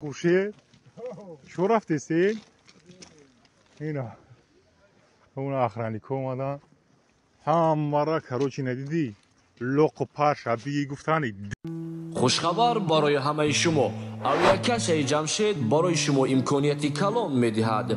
گوشه شو رفتی سین اینا اون آخرانی که اومدن همه را کروچی ندیدی لق و پر شبیه گفتنی. خوشخبر برای همه شما. авиакасияи ҷамшед барои шумо имконияти калон медиҳад.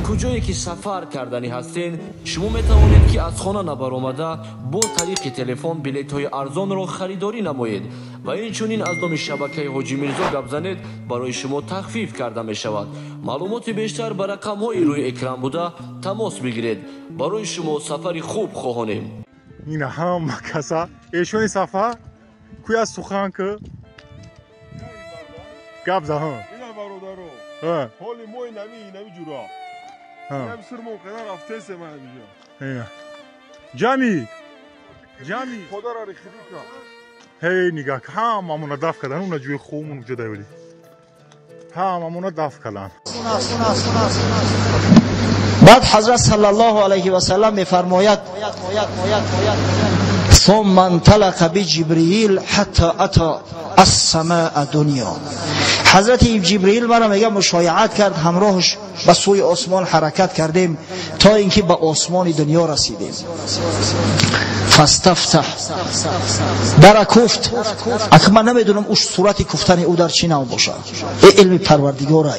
куҷое ки сафар кардани ҳастед, шумо метавонед ки аз хона набаромада бо тариқи телефон билетҳои арзонро харидорӣ намоед ва инчунин аз номи шабакаи ҳоҷи мирзо гап занед, барои шумо тахфиф карда мешавад. маълумоти бештар ба рақамҳои рӯи экран буда тамос бигиред. барои шумо сафари хуб хоҳонем. اینا هم کسا ایشونی صفحه کوی از سخن که گب زهان اینا برادرو حالی موی نمی جورا هم سرمو قدر افته سه من بیجا اینا جامی خدا را خیلی که هی نگاه که هم همونا دف کردن اونا جوی خومون جدا ولی هم همونا دف کردن. بعد حضرت صلی الله علیه و سلم میفرماید ثم انطلق بجبریل حتی اتی السماء دنیا. حضرت جبریل مرا میگه مشایعت کرد، همراهش به سوی آسمان حرکت کردیم تا اینکه به آسمان دنیا رسیدیم. فاستفتح در کفت. اخ من نمیدونم اون صورت کفتن او در چی نام باشه، این علم پروردگاره.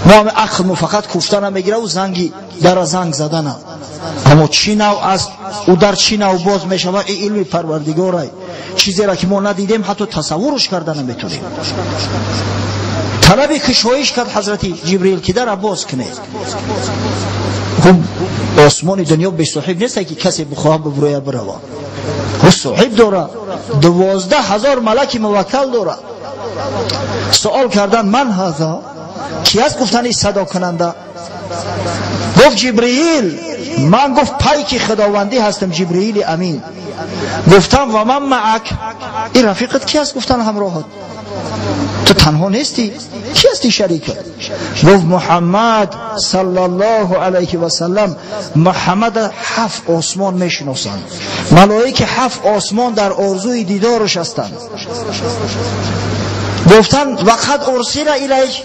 ما هم اخ فقط کفتن نمیگیره و زنگی در زنگ زدن، اما چی نو از او در چی نو باز میشه این علم پروردگاره. چیزی را که ما ندیدیم حتی تصورش کردن نمیتونیم. طلب کشایش کرد حضرت جبریل که در باز کنه. خب آسمان دنیا به صاحب نیست که کسی بخواه ببرویه بروه، او صاحب داره، 12,000 ملک موکل داره. سوال کردن من هذا کی از گفتن صدا کننده؟ گفت جبریل. من گفت پیک خداوندی هستم جبریل امین. گفتم و من معک، این رفیقت کی است؟ گفتن همراهت. تو تنها نیستی؟ کی هستی شریکت؟ گفت محمد صلی الله علیه و سلم. محمد 7 آسمان میشناسند، ملائکه 7 آسمان در آرزوی دیدارش هستند. گفتن وقت ارسل الیک،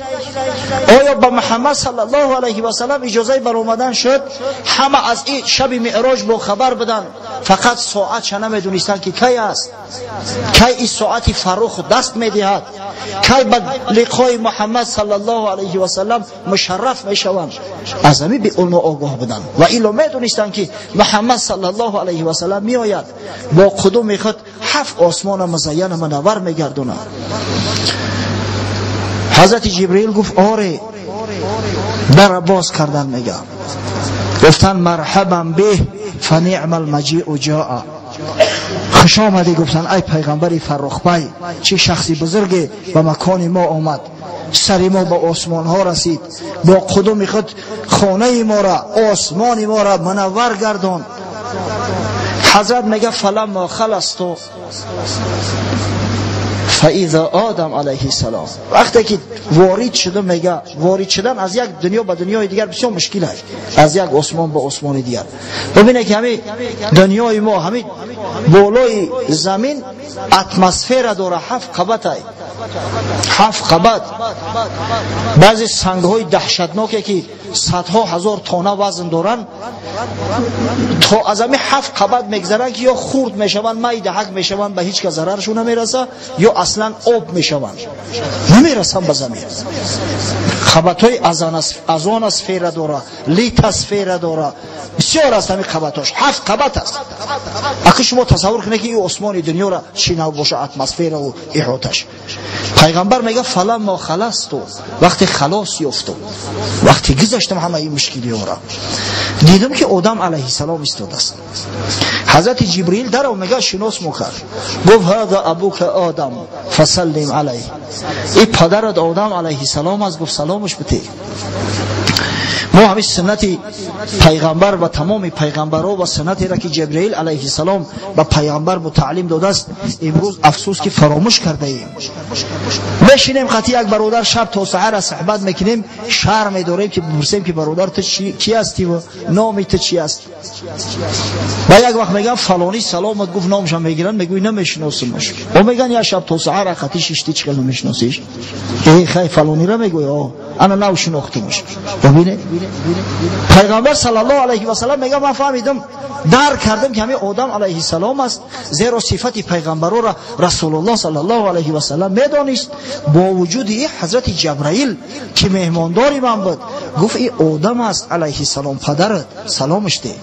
آیا با محمد صلی الله علیه و سلم اجازه بر اومدن شد همه از این شب معراج با خبر بدن؟ فقط ساعت چه نمیدونستن که کی است، کی این ساعتی فروخ دست میدهد، کی به لقای محمد صلی الله علیه و سلم مشرف میشوند. از همین به علم آگاه بدن و ایلو میدونستن که محمد صلی الله علیه و سلم میآید با قدوم خود 7 آسمان مزین منور میگردونه. حضرت جبریل گفت آره. در باز کردن میگه، گفتن مرحبا به فنعم المجیء جاء. خوش آمدی. گفتن ای پیغمبر فرخ، چه شخصی بزرگی به مکان ما آمد، سری ما به آسمان ها رسید، با قدوم خود خانه ما را، آسمان ما را منور گردان. حضرت میگه فلما خلصتو فاذا آدم علیه السلام. وقتی که وارد شده، میگه وارد شدن از یک دنیا به دنیای دیگر بسیار مشکل است، از یک آسمان به آسمان دیگر. ببینید که همین دنیای ما، همین بالای زمین اتمسفر داره، 7 قبت است، 7 قبت. بعضی سنگ های دهشتناکی که صدها هزار تانه وزن دارن، تا از همین 7 قبت میگذرن که یا خورد میشون، مای دهک میشون، به هیچ که ضررشون نمیرسه، یا اصلا آب میشون، نمیرسن به زمین. قبت های ازان اسفیر داره، لیت اسفیر داره، بسیار است همین قبتاش. 7 قبت است. اگه شما تصور کنید که این آسمان دنیا را چی نو باشه، اتمسفر و احاطش. پیغمبر میگه فلما خلصتو، وقتی خلاص یافتم، وقتی گذشتم همه این مشکلی ها را، دیدم که آدم علیه السلام ایستاده است. حضرت جبریل در او میگه شناس میکرد، گفت هذا ابوک آدم فسلم علیه. این پدرت آدم علیه السلام است، گفت سلامش بده. ما همین سنت پیغمبر و تمام پیغمبرها و سنتی را که جبرئیل علیه السلام به پیغمبر تعلیم داده است امروز افسوس که فراموش کرده ایم. میشینیم خطی یک برادر شب تا سحر صحبت میکنیم، شرم می‌داریم که بپرسیم که برادر تو کی هستی و نام تو چی است. و یک وقت میگم فلانی سلامت گفت نامش هم میگیرن، میگوی نمیشناسمش. و میگن یا شب تا سحر خطی ششتی چقدر نمیشناسیش؟ خیلی فلانی را میگوی انا نو شناختمش. ببینه پیغمبر صلی الله علیه و سلم میگه من فهمیدم درک کردم که همین آدم علیه السلام است، زیرا صفت پیغمبرو را رسول الله صلی الله علیه و سلم میدانست. با وجود این حضرت جبرائیل که مهمانداری من بود گفت این آدم است علیه السلام پدرت سلامش ده.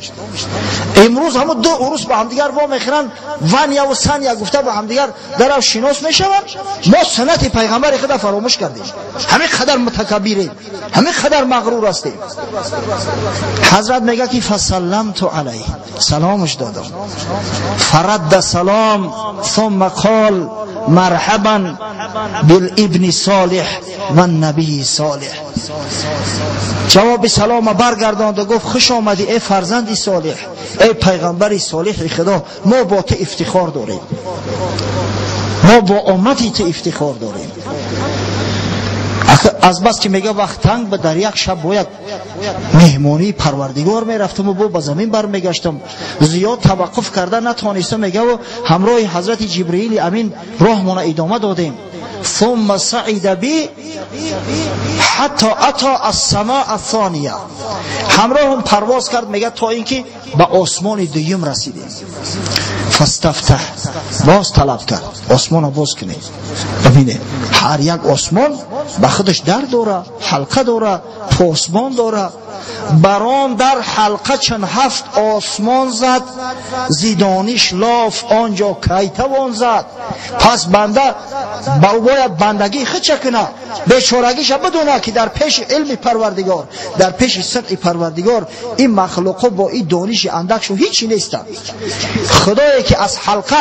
امروز همه دو عروس با هم دیگر وا میخرن ونیا و سنیا گفته با هم دیگر در شناس میشوند. ما سنت پیغمبر خدا فراموش کردیم، همین قدر متکبریم، همین قدر مغرور هستیم. حضرت میگه که فسلمت علیه، سلامش دادم. فرد سلام ثم قال مرحبا بالابن صالح و النبی صالح. جواب سلام برگرداند و گفت خوش آمدی ای فرزند صالح، ای پیغمبر صالح خدا، ما با تو افتخار داریم، ما با امتی تو افتخار داریم. از بس که میگه وقت تنگ به در یک شب باید مهمانی پروردگار میرفتم و با زمین برمیگشتم، زیاد توقف کرده نتونستم. میگه و همراه حضرت جبرئیل امین راهمون ادامه دادیم. ثم صعد بی حتی اتا السماء الثانیه، همراه هم پرواز کرد میگه تا اینکه به آسمان دوم رسیدیم. فاستفتح، باز طلب کرد آسمان باز کنه. ببینه هر یک آسمان به خودش در داره، حلقه داره، پاسبان داره. بران در حلقه چند هفت آسمان زد، زیدانیش لاف آنجا کیتوان زد. پس بنده باید بندگی خود چکنه، بیچارگیش بدونه که در پیش علم پروردگار، در پیش صدق پروردگار این مخلوقا با این دانش اندکشو هیچی نیستن. خدایی که از حلقه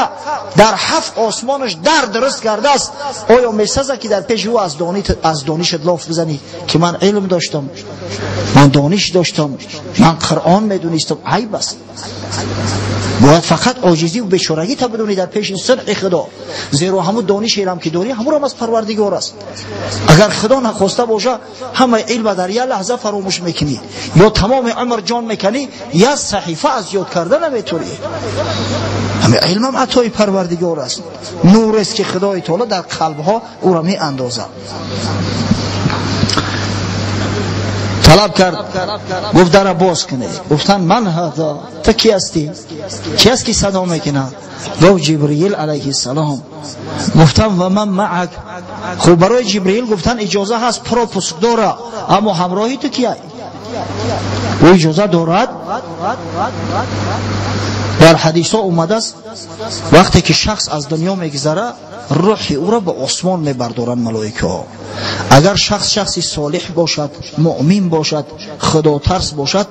در هفت آسمانش در درست کرده است، آیا میسازه که در پیش او از دانش لاف بزنی که من علم داشتم، من دانش داشتم، من قرآن میدونستم؟ عیب است. باید فقط عاجزی و بیچارگی تا بدونی در پیش صدق خدا، زیرا همون دانش علم که داری همون هم از پروردگار است. اگر خدا نخواسته باشه همه علم در یک لحظه فراموش میکنی، یا تمام عمر جان میکنی، یا صحیفه از یاد کردن نمیتونی. همه علم هم عطای پروردگار است، نور است که خدای تعالی در قلبها او را می اندازه. طلب کرد، گفت در باز کنه. گفتن من هذا، تو کی هستی؟ کی هست که صدا میکنه؟ گفت جبرئیل علیه السلام. گفتن و من معک. خب برای جبرئیل گفتن اجازه هست پروپوسک داره، اما همراهی تو کیه؟ و اجازه دارد. در حدیث ها اومده است وقتی که شخص از دنیا میگذره روح او را به آسمان میبردارن ملائکه ها. اگر شخصی صالح باشد، مؤمن باشد، خدا ترس باشد،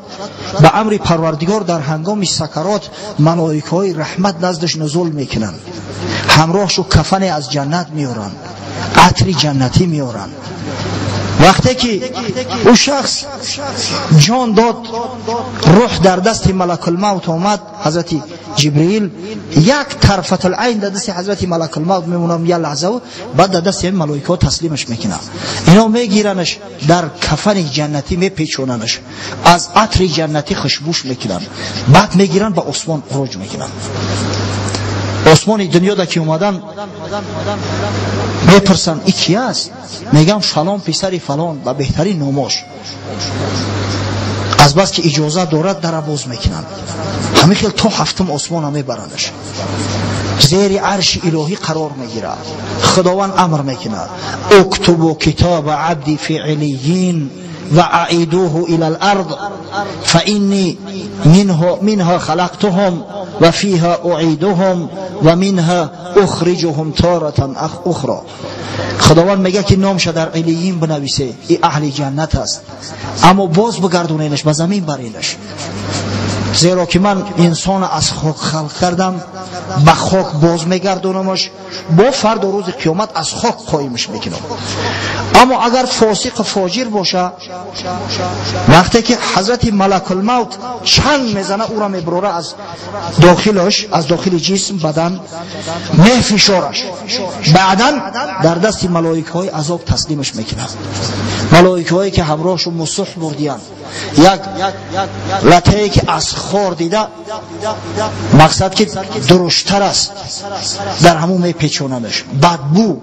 به امر پروردگار در هنگام سکرات ملائکه های رحمت نزدش نزول میکنن، همراهشو کفن از جنت میارن، عطر جنتی میارن. وقتی که او شخص جان داد، روح در دست ملک الموت آمد، حضرت جبرئیل یک طرفت العین در دست حضرت ملک الموت میمونم یه لحظه و بعد در دست این ملائکه تسلیمش میکنن. اینا میگیرنش در کفن جنتی میپیچوننش، از عطر جنتی خوشبوش میکنن، بعد میگیرن به آسمان خروج میکنن. آسمان دنیا دا که اومدن میپرسن ای کی است؟ میگم فلان پسر فلان و بهترین ناماش. از بس که اجازه دارد در باز میکنن، همه خیلی تا هفتم آسمان هم میبرندش، زیر عرش الهی قرار میگیره. خداوند امر میکنه اکتبوا کتاب عبدی فی علیین و اعیدوه الى الارض فانی منها خلقتهم و فیها اعیدهم و منها اخرجهم تارة اخرى. خداوند میگه که نامش در علیین بنویسه، این اهل جنت است، اما باز بگردونینش به زمین برینش. زیرا که من انسان از خاک خلق کردم، به خاک باز میگردونمش، با فرد روز قیامت از خاک قایمش میکنم. اما اگر فاسق فاجر باشه، وقتی که حضرت ملک الموت چنگ میزنه او را میبره از داخلش، از داخل جسم بدن میفشارش، بعدا در دست ملائکه های عذاب تسلیمش میکنن. ملائکه هایی که همراهشون مسح بردیان، یک لطهی که از خور دیده، مقصد که درشتر است، در همون میپیچوننش. بدبو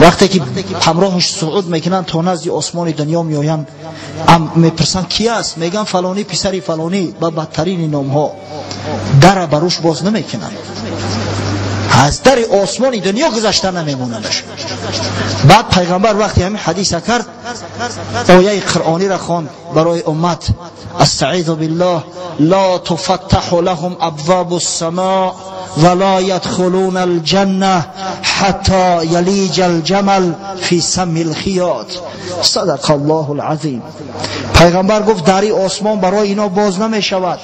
وقتی که همراهش صعود میکنن تا نزد آسمان دنیا میآیند، میپرسن کی است؟ میگن فلانی پسری فلانی، با بدترین نام ها. در بروش باز نمیکنن، از در آسمان دنیا گذشته نمیموننش. بعد پیغمبر وقتی همین حدیث کرد، آیه قرآنی را خواند برای امت: استعیذ بالله لا تفتح لهم ابواب السماء ولا يدخلون الجنه حتى يلج الجمل في سم الخياط. صدق الله العظیم. پیغمبر گفت دری آسمان برای اینا باز نمی شود،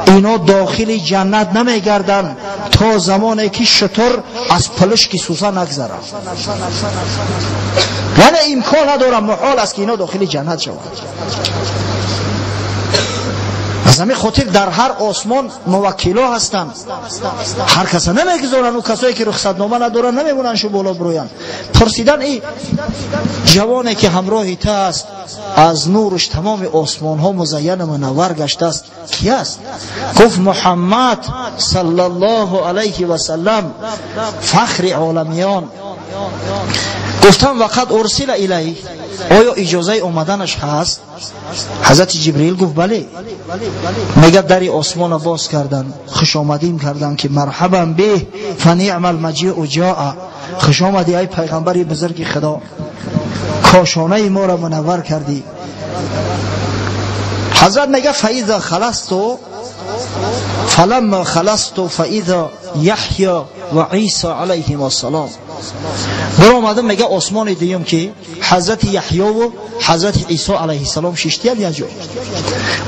اینا داخل جنت نمی گردن تا زمانی که شتر از پلشکی سوزه نگذره. یعنی امکان نداره، محال است که اینا داخل جنت شود. از همین خاطر در هر آسمان موکلا هستند، هر کس نمیگذارن. و کسایی که رخصت نامه ندارن نمیمونن شو بالا بروین. پرسیدن این جوانی که همراه ته است، از نورش تمام آسمان ها مزین منور گشته است، کی است؟ گفت محمد صلی الله علیه و سلم، فخر عالمیان. گفتم وقت ارسل الیه، آیا اجازه اومدنش هست؟ حضرت جبرئیل گفت بله. میگه در آسمان باز کردن، خوش آمدیم کردن که مرحبا به فنعم المجیء جاء. خوش آمدی ای پیغمبری بزرگ خدا، کاشانه ما را منور کردی. حضرت میگه فاذا خلصت فلما خلصت فاذا یحیی و عیسی علیهم السلام. برو آمدم میگه آسمان دیدم که حضرت یحیی و حضرت عیسی علیه السلام ششتیان یا جو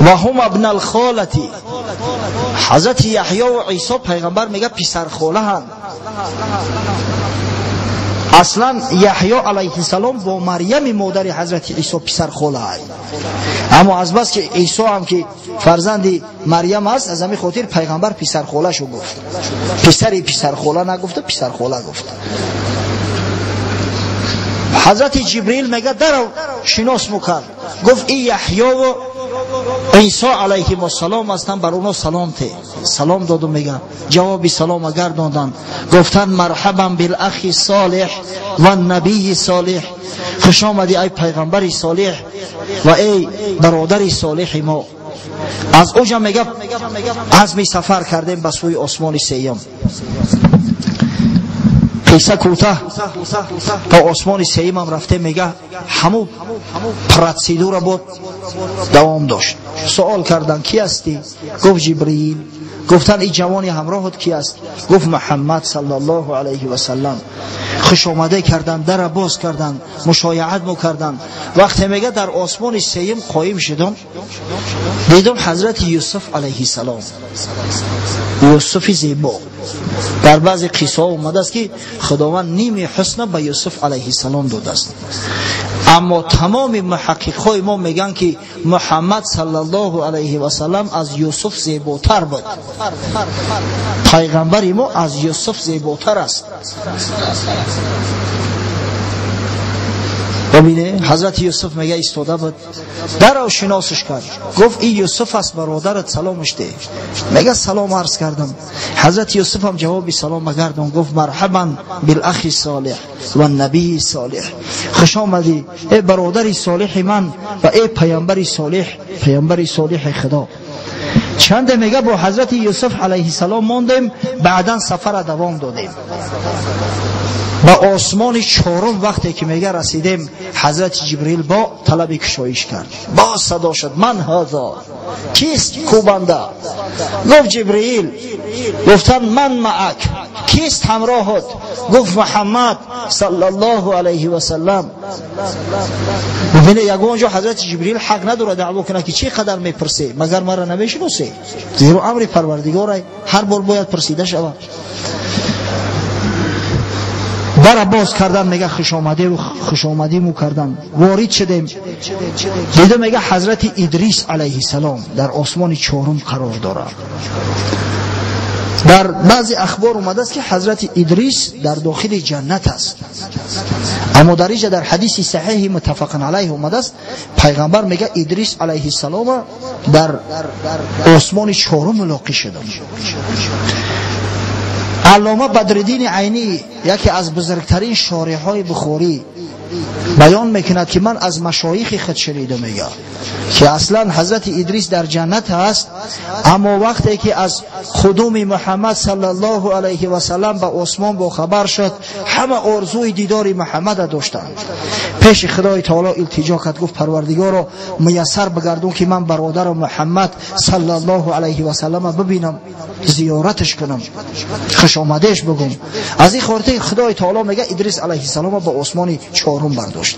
و هم ابن الخالتی. حضرت یحیی و عیسی پیغمبر میگه پسر خاله هستند. اصلا یحیی علیه السلام با مریم مادر حضرت عیسی پسر خاله است، اما از بس که عیسی هم که فرزند مریم است، از همین خاطر پیغمبر پسر خاله شو گفت. پسر خاله نگفته، پسر خاله گفت. حضرت جبرئیل میگه درو شناس میکرد، گفت این یحیی و عیسی علیهم السلام هستن، بر اونا سلام دادم. میگه جوابی سلام اگر دادن، گفتن مرحبا بالاخ صالح و النبی صالح. خوش آمدی ای پیغمبر صالح و ای برادر صالح ما. از اوجا میگه عزم سفر کردیم به سوی آسمان سیوم. قصه کوتاه تا آسمان سیوم هم رفته، میگه همون پراتسیدور بود دوام داشت. سوال کردن کی هستی؟ گفت جبرئیل. گفتن این جوانی همراهت کی است؟ گفت محمد صلی الله علیه و سلم. خوش آمده کردن، در باز کردن، مشایعت میکردن. وقتی میگه در آسمان سیوم قایم شدم، دیدم حضرت یوسف علیه السلام، یوسف زیبا. در بعضی قصه ها اومده است که خداوند نیم حسن به یوسف علیه السلام داده است، اما تمام محققای ما میگن که محمد صلی الله علیه و سلم از یوسف زیباتر بود. پیغمبر ما از یوسف زیباتر است. ببینه حضرت یوسف میگه ایستاده بود، در شناسش کرد، گفت این یوسف است برادرت، سلامش ده. میگه سلام عرض کردم. حضرت یوسف هم جوابی سلام گردون، گفت مرحبا بالاخ صالح و النبی صالح. خوش آمدی ای برادر صالح من و ای پیامبر صالح خدا. چند میگه با حضرت یوسف علیه السلام ماندیم، بعدا سفر دوام دادیم. با آسمان چهارم وقتی که میگه رسیدیم، حضرت جبرئیل با طلب کشایش کرد. با صدا شد من هذا، کیست کو بنده؟ گفت جبرئیل. گفتن من معک، کیست همراهت؟ گفت محمد صلی الله علیه و سلم. ببینه یگانجا حضرت جبریل حق نداره دعوا کنه که چی قدر میپرسه مگر مرا نمیشناسه؟ زیرا امر پروردگاره هر بار باید پرسیده شود. در باز کردن میگه خوش آمدی مو کردن. وارد شدیم دیدم میگه حضرت ادریس علیه السلام در آسمان چهارم قرار داره. در بعضی اخبار اومده است که حضرت ادریس در داخل جنت است، اما در اینجا در حدیث صحیح متفق علیه اومده است پیغمبر میگه ادریس علیه السلام در آسمان چهارم ملاقات شد. علامه بدرالدین عینی یکی از بزرگترین شارح‌های بخاری بیان میکند که من از مشایخ خود شنیدم میگه که اصلا حضرت ادریس در جنت هست، اما وقتی که از قدوم محمد صلی الله علیه و سلم به آسمان با خبر شد همه آرزوی دیدار محمد داشتند. پیش خدای تعالی التجا کرد، گفت پروردگارا میسر بگردون که من برادر محمد صلی الله علیه و سلم ببینم، زیارتش کنم، خوش آمدیش بگم. از این خاطر خدای تعالی میگه ادریس علیه السلام به آسمان چهارم برداشت.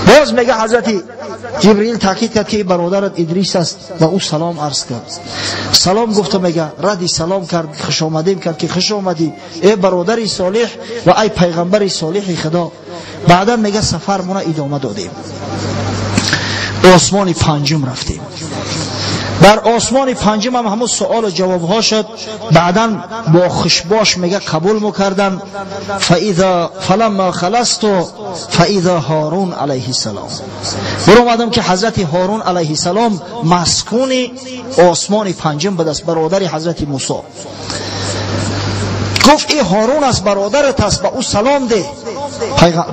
باز میگه حضرت جبریل تاکید کرد که برادرت ادریس است و او سلام عرض کرد. سلام گفت میگه ردی سلام کرد، خوش آمدیم کرد که خوش آمدی ای برادری صالح و ای پیغمبر صالح خدا. بعدا میگه سفرمون ادامه دادیم، آسمان پنجم رفتیم. در آسمان پنجم هم همون سوال و جواب ها شد. بعداً با خوشباش میگه قبول میکردن. فلما خلصت فاذا هارون علیه السلام. برآمدم که حضرت هارون علیه السلام مسکون آسمان پنجم بود است، برادر حضرت موسی. گفت ای هارون از برادرت است، به او سلام ده.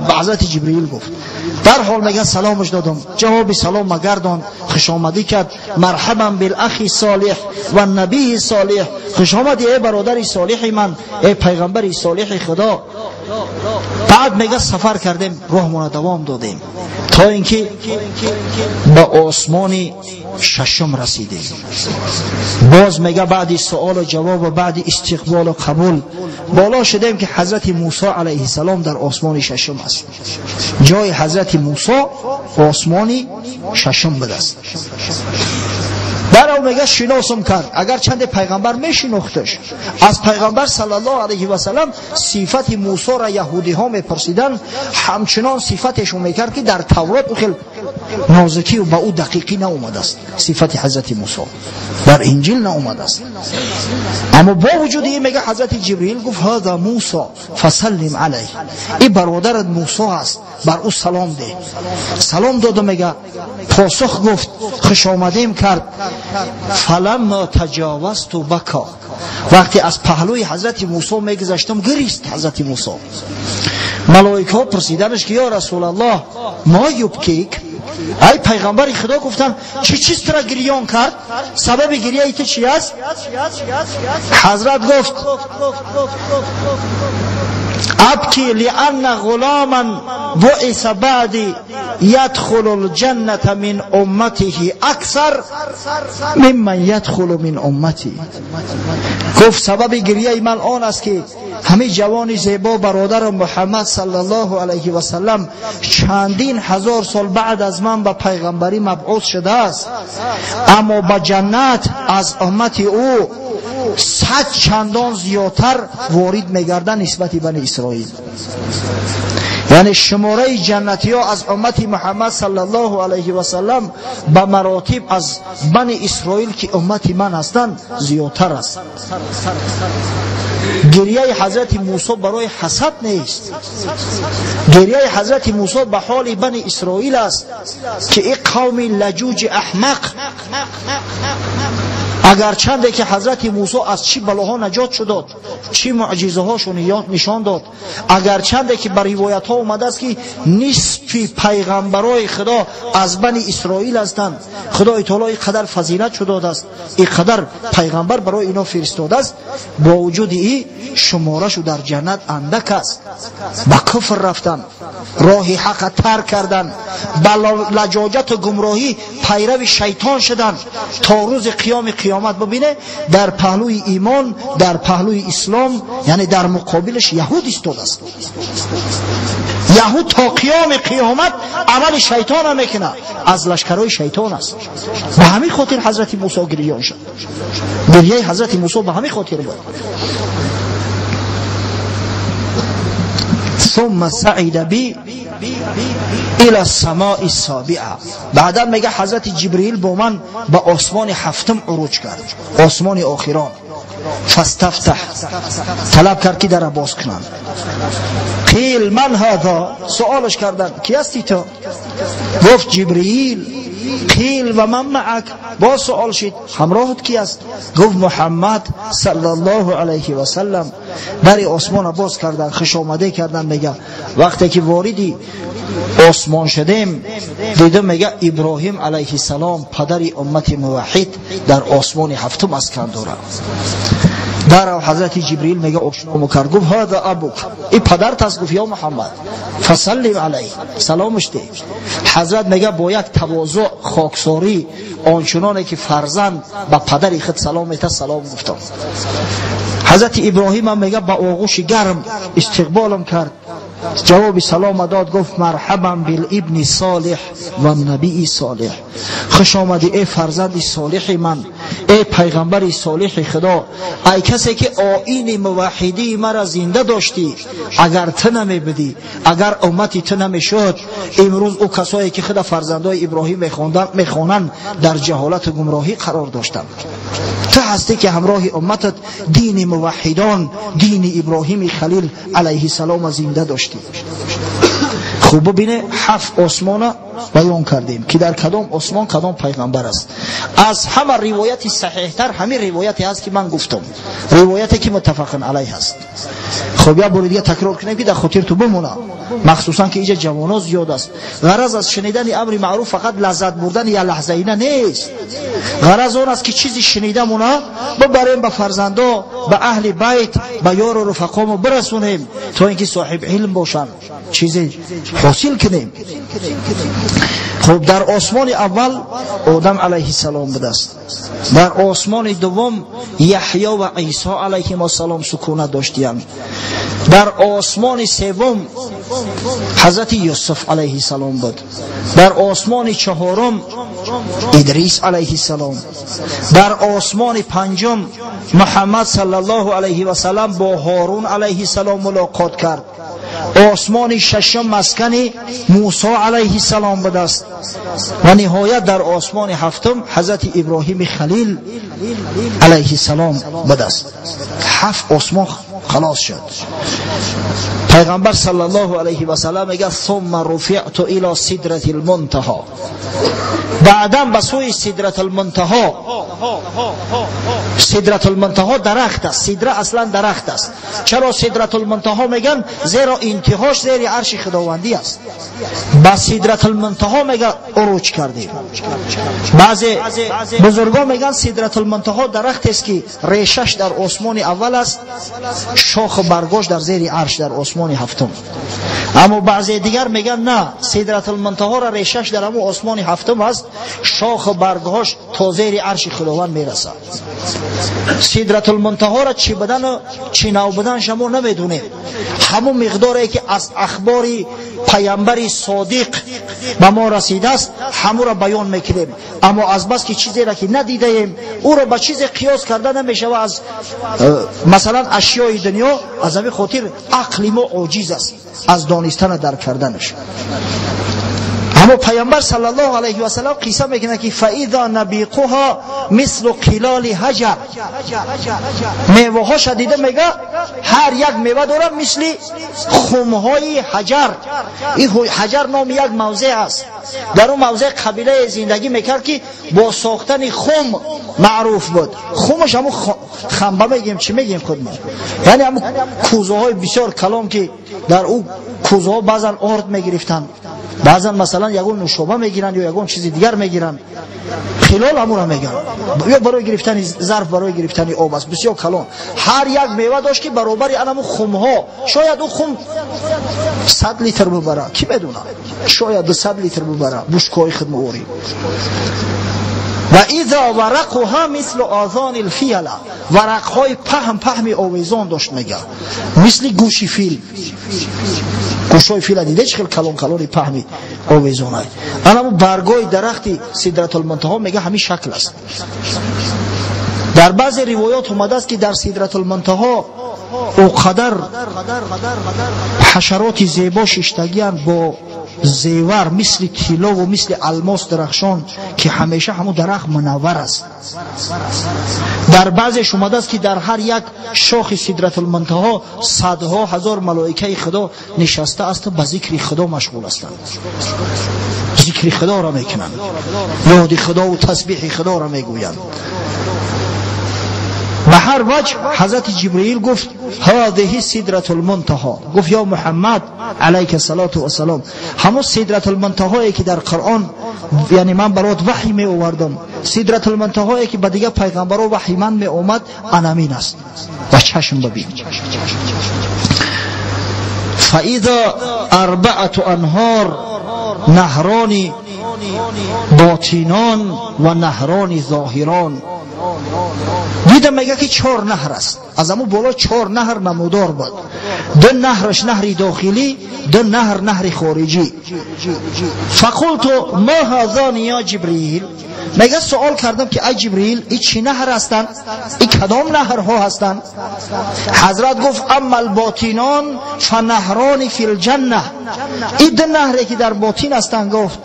به حضرت جبریل گفت. در حال میگه سلامش دادم، جواب سلام مگردان، خوش آمدی کرد، مرحبا بالاخی صالح و نبی صالح، خوش آمدی ای برادری صالح من، ای پیغمبری صالح خدا. بعد میگه سفر کردیم، راهمون دوام دادیم تا اینکه به آسمان ششم رسیدیم. باز میگه بعد سوال و جواب و بعد استقبال و قبول بالا شدیم که حضرت موسی علیه السلام در آسمان ششم است. جای حضرت موسی آسمان ششم بود است. در او میگه شناسم کرد، اگر چند پیغمبر میشناختش. از پیغمبر صلی الله علیه و سلم صفت موسی را یهودی ها میپرسیدن، همچنان صفتشون میکرد که در تورات خیلی نازکی و با او دقیقی ناومده است. صفت حضرت موسی در انجیل ناومده است. اما با وجود این میگه حضرت جبریل گفت هذا موسی فسلم علیه، این برادرت موسی است، بر او سلام ده. سلام داد. میگه پاسخ گفت خوش آمدیم کرد. فلما تجاوزت بکا، وقتی از پهلوی حضرت موسی میگذشتم گریست حضرت موسی. ملائکه پرسیدنش که یا رسول الله ما یبکیک، ای پیغمبر خدا گفتن چه چیز تو را گریان کرد؟ سبب گریه تو چی است؟ حضرت گفت ابکی لأن غلاما بعث بعدی يدخل الجنة من امته اکثر ممن يدخل من امتی. گفت سبب گریه من آن است که همه جوان زیبا برادر محمد صلی الله علیه و سلم چندین هزار سال بعد از من به پیغمبری مبعوث شده است، اما به جنت از امت او 100 چندان زیادتر وارد میگردن نسبت بنی اسرائیل. یعنی شماره جنتی ها از امت محمد صلی الله علیه و سلم به مراتب از بنی اسرائیل که امت من هستند زیادتر است. گریه حضرت موسی برای حسد نیست، گریه حضرت موسی به حال بنی اسرائیل است که این قوم لجوج احمق اگر چنده که حضرت موسی از چی بلاها نجات شد، چی معجزه هاشو نشان داد، اگر چنده که بر روایت ها اومده است که نصف پیغمبرای خدا از بنی اسرائیل هستند، خدای تعالی قدر فضیلت شده است، این قدر پیغمبر برای اینا فرستاده است، با وجود این شماره‌شو در جنت اندک است. با کفر رفتن، راه حق ترک کردن، با لجاجت و گمراهی پیرو شیطان شدن، تا روز قیامت قیامت ببینه در پهلوی ایمان، در پهلوی اسلام، یعنی در مقابلش یهود ایستاده است. یهود تا قیام قیامت عمل شیطان میکنه، از لشکرهای شیطان است. به همین خاطر حضرت موسی گریان شد. گریه حضرت موسی به همین خاطر بود. ثم صعد بی الى السماء السابعه. بعدا میگه حضرت جبرئیل با من به آسمان هفتم عروج کرد، آسمان آخران. فاستفتح، طلب کرد که در باز کنند. قیل من هذا، سوالش کردن کی هستی تو؟ گفت جبرئیل. قیل و من معک، باز سوال شد همراهت کی است؟ گفت محمد صلی الله علیه و سلم. در آسمان باز کردن، خوش آمده کردن. میگه وقتی که واردی آسمان شدیم دیدم میگه ابراهیم علیه السلام پدر امت موحد در آسمان هفتم مسکن داره. در حضرت جبرئیل میگه آشنا کرد، گفت هذا ابوک، این پدرت است. گفت یا محمد فسلم علیه، سلامش ده. حضرت میگه با یک تواضع خاکساری آنچنانه که فرزند به پدر خود سلام میته سلام گفتم. حضرت ابراهیم هم میگه با آغوش گرم استقبالم کرد، جواب سلام داد. گفت مرحبا بالابن صالح و نبی صالح، خوش آمدی ای فرزند صالح من، ای پیغمبر صالح خدا، ای کسی که آیین موحدی مرا زنده داشتی. اگر تو نمی بدی، اگر امتی تو نمی شد، امروز او کسایی که خدا فرزندای ابراهیم میخوانند در جهالت و گمراهی قرار داشتند. تو هستی که همراه امتت دین موحدان، دین ابراهیم خلیل علیه السلام زنده داشتی. خوب ببینه 7 آسمان بیان کردیم که در کدام آسمان کدام پیغمبر است. از همه روایت صحیح تر همین روایتی هست که من گفتم، روایتی که متفق علیه است. خب یا بار دیگه تکرار کنیم که در خاطر تو بمونه، مخصوصا که اینجا جوانان زیاد است. غرض از شنیدن امر معروف فقط لذت بردن یا لحظه اینه نیست. غرض اون است که چیزی شنیدمونه ببریم به فرزندا، به اهل بیت، به یار و رفقامو برسونیم تا اینکه صاحب علم باشن، چیزی حاصل کنیم. خب در آسمان اول آدم علیه السلام بوده است. در آسمان دوم یحیی و عیسی علیهم السلام سکونت داشتند. در آسمان سوم حضرت یوسف علیه السلام بود. در آسمان چهارم ادریس علیه السلام. در آسمان پنجم محمد صلی الله علیه و سلم با هارون علیه السلام ملاقات کرد. آسمان ششم مسکن موسی علیه السلام بوده است. و نهایت در آسمان هفتم حضرت ابراهیم خلیل علیه السلام بوده است. 7 آسمان خلاص شد. پیغمبر صلی الله علیه و سلم میگه ثم رفعت الى سدرة المنتهى، بعدا به سوی سدرة المنتهى. سدرة المنتهى درخت است. سدره اصلا درخت است. چرا سدرة المنتهى میگن؟ زیرا انتهاش زیر عرش خداوندی است. با سدرة المنتهى میگه عروج کردیم. بعضی بزرگان میگن سدرة المنتهى درخت است که ریشش در آسمان اول است، شاخ برگاش در زیر عرش در آسمان هفتم. اما بعضی دیگر میگن نه، سدرة المنتهى را ریشش در همون آسمان هفتم است، شاخ برگاش تا زیر عرش خداوند میرسه. سدرة المنتهى را چی بدن و چی نو بدن شما نمیدونه. همون مقداری که از اخبار پیامبر صادق به ما رسیده است همون را بیان میکنیم. اما از بس که چیزی را که ندیده ایم او را با چیز قیاس کرده نمیشه و از مثلا اشیای دنیا، از همین خاطر عقل ما عاجز است از دانستن درک کردنش. اما پیامبر صلی الله علیه و سلم قصه میکنه که فاذا نبیقها مثل قلال حجر، میوه ها شدیده میگه هر یک میوه داره مثل خمهای حجر. این حجر نام یک موضع است. در اون موضع قبیله زندگی میکرد که با ساختن خم معروف بود. خمش همون خنبه میگیم، چی میگیم خودمون، یعنی همون کوزه های بسیار کلام که در اون کوزه ها بعضا آرد میگرفتن، بعضا مثلا یگون نوشابه میگیرن یا یگون چیزی دیگر میگیرن. خلال همون میگن یا برای گرفتن ظرف، برای گرفتن آب است. بسیار کلان. هر یک میوه داشت که برابر انمو خمها، شاید اون خم 100 لیتر ببره، کی میدونه، شاید 200 لیتر ببره بشکای خود موری. و اذا ورقها مثل آذان الفیل، ورقهای پهمی آویزان داشت میگه، مثل گوشی فیل. گوشای فیل دیده چه خیلی کلون پهمی آویزان های. اما برگای درخت سدرة المنتهی میگه همین شکل است. در بعض روایات اومده است که در سدرة المنتهی اوقدر حشرات زیبا ششتگیان با زیور مثل طلا و مثل الماس درخشان که همیشه همون درخت منور است. در بعضش اومده است که در هر یک شاخ سدرة المنتهی صدها هزار ملائکه خدا نشسته است و به ذکر خدا مشغول هستند، ذکر خدا را میکنند، یاد خدا و تسبیح خدا را میگویند. به هر وجه حضرت جبرئیل گفت هذه سدرة المنتهی، گفت یا محمد علیک الصلاة و السلام، همون سدرة المنتهی که در قرآن یعنی من برات وحی می آوردم، سدرة المنتهی که به دیگه پیغمبرها وحی من می اومد انامین است. و چشم ببین فاذا اربعة انهار، نهران باطنان و نهران ظاهران. دیدم میگه که 4 نهر است، از همون بالا 4 نهر نمودار بود، 2 نهرش نهر داخلی، 2 نهر نهر خارجی. فقلت ما هذان یا جبرئیل، میگه سوال کردم که ای جبرئیل این چی نهر هستند، این کدام نهرها هستند؟ حضرت گفت اما الباطنان فنهران فی الجنه، این 2 نهری که در باطن هستند گفت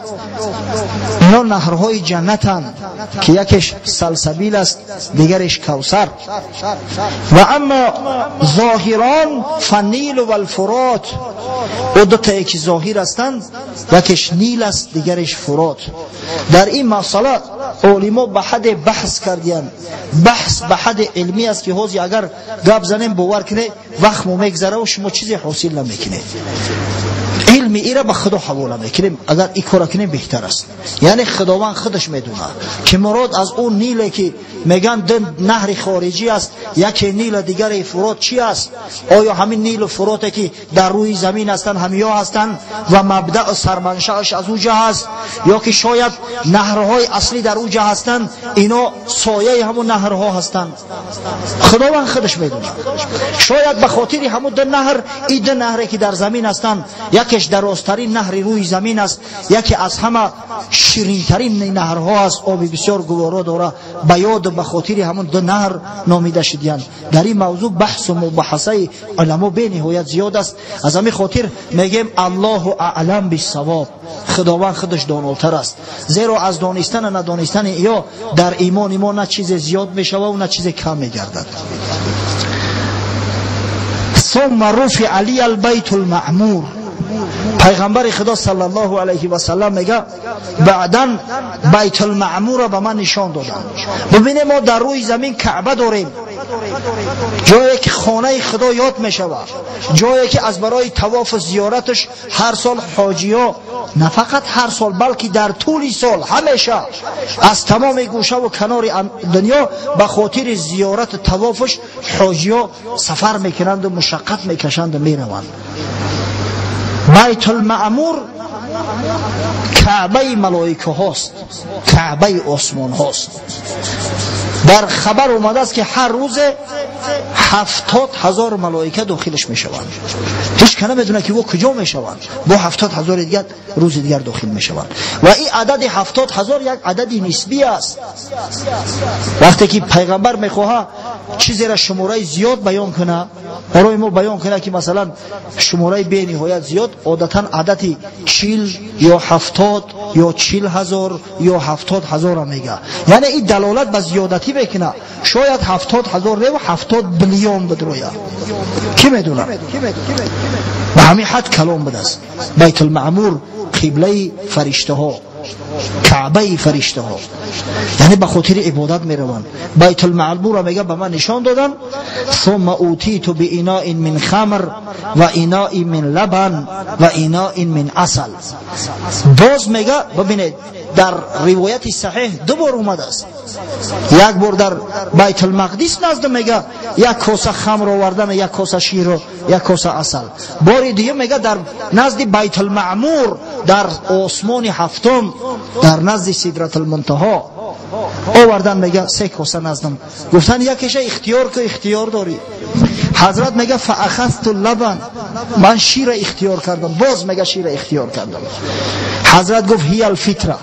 اینا نهرهای جنتند که یکیش سلسبیل است دیگرش کوثر. و اما ظاهران فنیل و الفرات، او 2 تا که ظاهر هستند، یکیش نیل است دیگرش فرات. در این مسئله علما به حد بحث کردند، بحث به حد علمی است که حوزی اگر گپ زنیم باور کنه وقت مو میگذره و شما چیزی حاصل نمیکنه. علم ایره به خدا حواله میکنیم، اگر این کار کنیم بهتر است. یعنی خداوند خودش میدونه که مراد از اون نیلی که میگن 2 نهر خارجی است، یکی نیل دیگر فرات چی است؟ آیا همین نیل و فرات که در روی زمین هستند همیا هستند و مبدأ و سرمنشأش از اوجا هست، یا که شاید نهرهای اصلی در اوجا هستند، اینا سایه همون نهرها هستند؟ خداوند خودش میدونه. شاید به خاطر همون 2 نهر، این 2 نهری که در زمین هستند، یکیش درازترین نهر روی زمین است، یکی از همه شیرینترین نهرها است، آب بسیار گوارا داره، به یاد به خاطر همون 2 نهر نامیده شدیان. در این موضوع بحث و مباحثه علما به نهایت زیاد است. از همین خاطر میگیم الله اعلم بالصواب، خداوند خودش داناتر است، زیرا از دانستن و ندانستن یا در ایمان ما نه چیز زیاد میشود و نه چیز کم میگردد. ثم رفع علی البیت المعمور، پیغمبر خدا صلی الله علیه و سلم میگه بعداً بیت المعمور را به من نشان دادن. ببینید ما در روی زمین کعبه داریم، جایی که خانه خدا یاد می شود، جایی که از برای طواف و زیارتش هر سال حاجی ها، نه فقط هر سال بلکه در طول سال همیشه از تمام گوشه و کنار دنیا به خاطر زیارت و طوافش حاجی ها سفر میکنند و مشقت میکشند و میروند. بیت المعمور کعبه ملائکه هاست، کعبه آسمان هاست. در خبر اومده است که هر روز 70,000 ملائکه داخلش میشوند. هیچ کنه میدونه که او کجا میشوند. با 70,000 دیگر روز دیگر داخل میشوند. و این عدد 70,000 یک عدد نسبی است. وقتی که پیغمبر میخواه چیزی را شماره زیاد بیان کنه، برای ما بیان کنه که مثلا شماره به نهایت زیاد، عادتا عددی 40 یا 70 یا 40,000 یا 70,000 را میگه. یعنی این دلالت به زیادتی بکنه. شاید 70,000 و 70 بیلیون بدرویه، کی میدونه؟ به همین حد کلام بده است. بیت المعمور قبله فرشته ها، کعبه فرشته ها، یعنی به خاطر عبادت میروند. بیت المعمور را میگه به من نشان دادن. ثم اوتیت باناء من خمر و اناء من لبن و اناء من عسل. باز میگه ببینید در روایت صحیح 2 بار اومده است. یک بار در بیت المقدس نزد میگه یک کاسه خمر آوردن، یک کاسه شیر و یک کاسه عسل. بار دیگه میگه در نزد بیت المعمور در آسمان هفتم در نزد سدرة المنتهی آوردن میگه 3 کاسه نزدم، گفتن یکیش اختیار که اختیار داری. حضرت میگه فاخذت اللبن، من شیر اختیار کردم، باز میگه شیر اختیار کردم. حضرت گفت هی الفطره،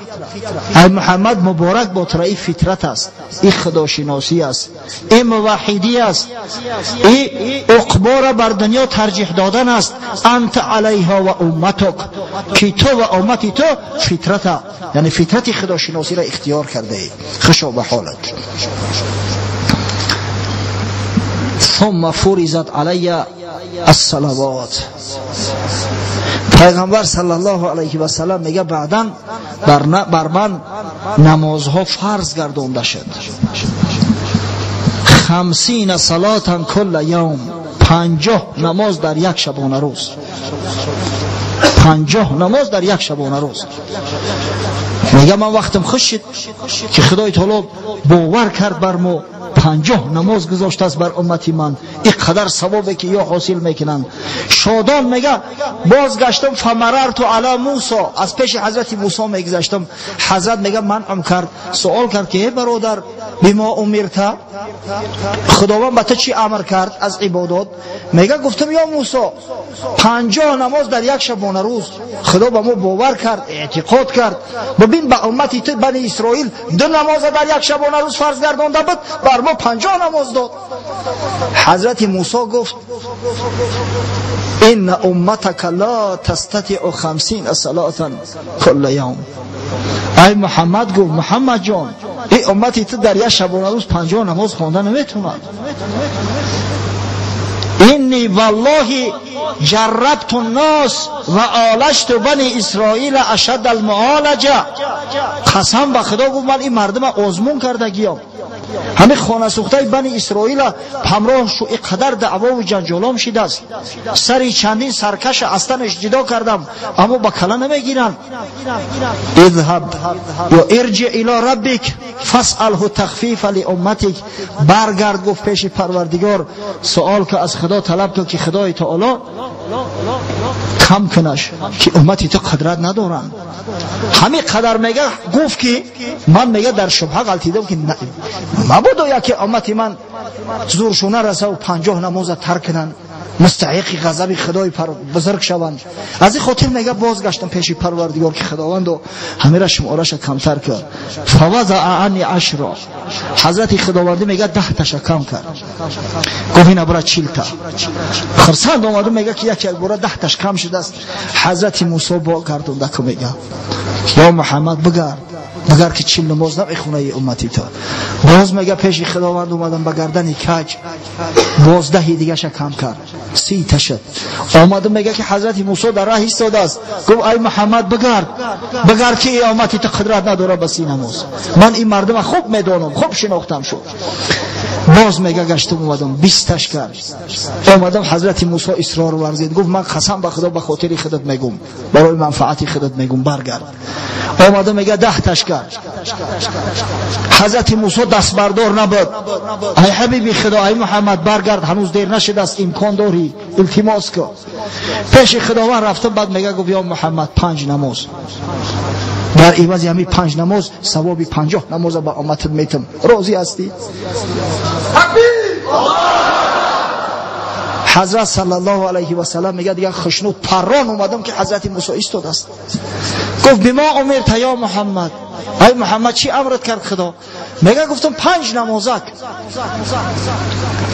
ای محمد مبارک با تو، این فطرت است، این خداشناسی است، این موحدی است، این عقبا را بر دنیا ترجیح دادن است. انت علیها و امتک، که تو و امتی تو فطرت، یعنی فطرت خداشناسی را اختیار کرده ای. خوشا به حالت. ثم فرضت علی الصلوات، پیغمبر صلی الله علیه و سلم میگه بعداً بر من نمازها فرض گردانده شد. 50 صلاة کل یوم، 50 نماز در یک شبانه روز، 50 نماز در یک شبانه روز. میگه من وقتم خوش شد که خدای تعالی باور کرد بر ما، 50 نماز گذاشته است بر امتی من، این قدر ثوابی که یا حاصل میکنن. شادان میگه بازگشتم فمررت علی موسی، از پیش حضرت موسی میگذشتم. حضرت میگه منعم کرد، سوال کرد که ای برادر بما امرت، خداوند به تو چی امر کرد از عبادات؟ میگه گفتم یا موسی 50 نماز در یک شبانه روز، خدا به ما باور کرد، اعتقاد کرد، ببین به امتی تو بنی اسرائیل 2 نماز در یک شبانه روز فرض گردانده بود، بر ما 50 نماز داد. حضرت موسی گفت ان امتک لا تستطيع 50 صلاة کل یوم. ای محمد گفت محمد جان، این امتی تو در یک شبانه روز 50 نماز خوانده نمیتونند. اینی والله جربت الناس و عالجت بنی اسرائیل اشد المعالجه، قسم به خدا گفت من این مردم آزمون کرده گیام، همه خانه سوخته بنی اسرائیل همراه شو اینقدر دعوا و جنجالام شده است، سری چندین سرکش استنش جدا کردم اما با کلا نمیگیرن. اذهب یا ارجع الی ربک فاسأله تخفیف لامتک، برگرد گفت پیش پروردگار سوال که از خدا طلب کن که خدای تعالی کم کنش که امتی تو قدرت ندارن. همین قدر میگه گفت که من میگه در شبهه غلطیدم که مبادا که امتی من زورشونه رسه و 50 نماز ترک کنن، مستحق غضب خدای بزرگ شوند. از این خاطر میگه بازگشتم پیش پروردگار که خداوند و همه را شمارش کمتر کرد. فوضع عنی 10، حضرت خداوندی میگه 10 تاش کم کرد، گفت اینا برای 40 تا. خرسند اومده میگه که یک بار 10 تاش کم شده است. حضرت موسی با گردونده که میگه یا محمد بگرد که 40 نماز نمیخونه امتی تو. باز میگه پیش خداوند اومدم با گردن کج، باز 10 دیگه ش کم کرد، 30 تا شد. اومده میگه که حضرت موسی در راه ایستاده است، گفت ای محمد بگرد که امتی تو قدرت نداره به 30 نماز، من این مردم خوب میدونم، خوب شناختم شد. باز میگه گشتم اومدم 20 تاش کرد. اومدم حضرت موسی اصرار ورزید، گفت من قسم به خدا به خاطر خودت میگم، برای منفعت خودت میگم برگرد. اومدم میگه 10 تاش کرد. حضرت موسی دست بردار نبود، ای حبیبی خدا ای محمد برگرد، هنوز دیر نشده است، امکان داری التماس کن. پیش خداوند رفتم، بعد میگه گفت یا محمد 5 نماز در عوض همین 5 نماز ثواب 50 نماز با امتت میتم، راضی هستی؟ حضرت صلی الله علیه و سلم میگه دیگه خشنود پران اومدم که حضرت موسی ایستاد است، گفت بما امرت یا محمد، ای محمد چی امرت کرد خدا؟ میگه گفتم 5 نمازک،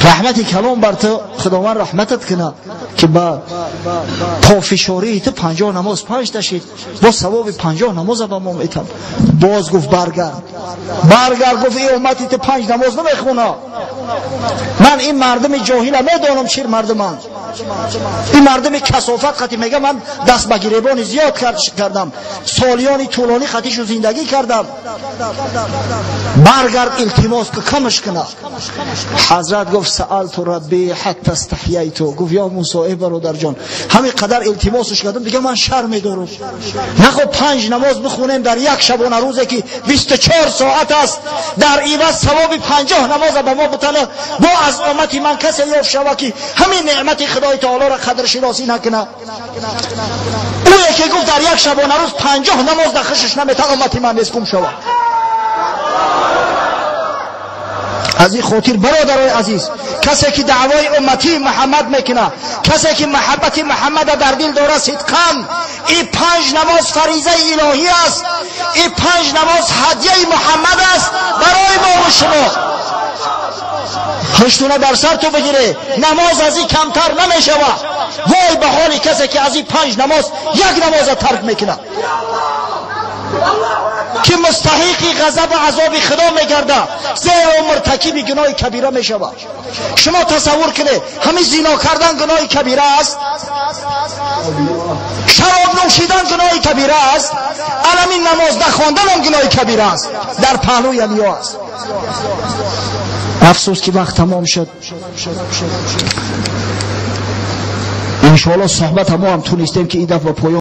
رحمت کلام بر تو خداوند رحمتت کنه که با پافشاری تو 50 نماز 5 تشید، با ثواب 50 نماز با ما میتم. باز گفت برگرد گفت این امتی تو 5 نماز نمیخونه، من این مردم جاهل میدونم چیر مردمان، این مردم کثافت خطی میگه من دست به گریبان زیاد کردم، سالیانی طولانی خطیشو زندگی کردم، برگرد التماس که کمش کنه. حضرت گفت سألت ربی حتی استحییت، گفت یا موسی برادر جان همین قدر التماسش کردم دیگه من شرم دارم، نخو 5 نماز بخونیم در یک شبانه روزه که 24 ساعت است، در عوض ثواب 50 نماز به ما بتنه، با از امتی من کسی یافت شوه که همین نعمت خدای تعالی را قدر شناسی نکنه. او یکی گفت در یک شبانه روز 50 نماز در خشش نمیتن امتی من نیست کم شوه. از این خاطر برادرای عزیز، کسی که دعوای امتی محمد میکنه، کسی که محبت محمد در دل داره صدقاً، این 5 نماز فریضه الهی است، این 5 نماز هدیه محمد است برای ما و شما. هشتونه در سر تو بگیره، نماز از این کمتر نمیشه. وای به حال کسی که از این 5 نماز یک نماز ترک میکنه که مستحقی غضب و عذاب خدا میگرده، زیرا مرتکب گناه کبیره میشود. شما تصور کنید همین زنا کردن گناه کبیره است، شراب نوشیدن گناه کبیره است، علمی نماز نخواندن هم گناه کبیره است، در پهلوی علیا است. افسوس که وقت تمام شد. انشاءالله صحبت ما هم تونستیم که این دفعه پایان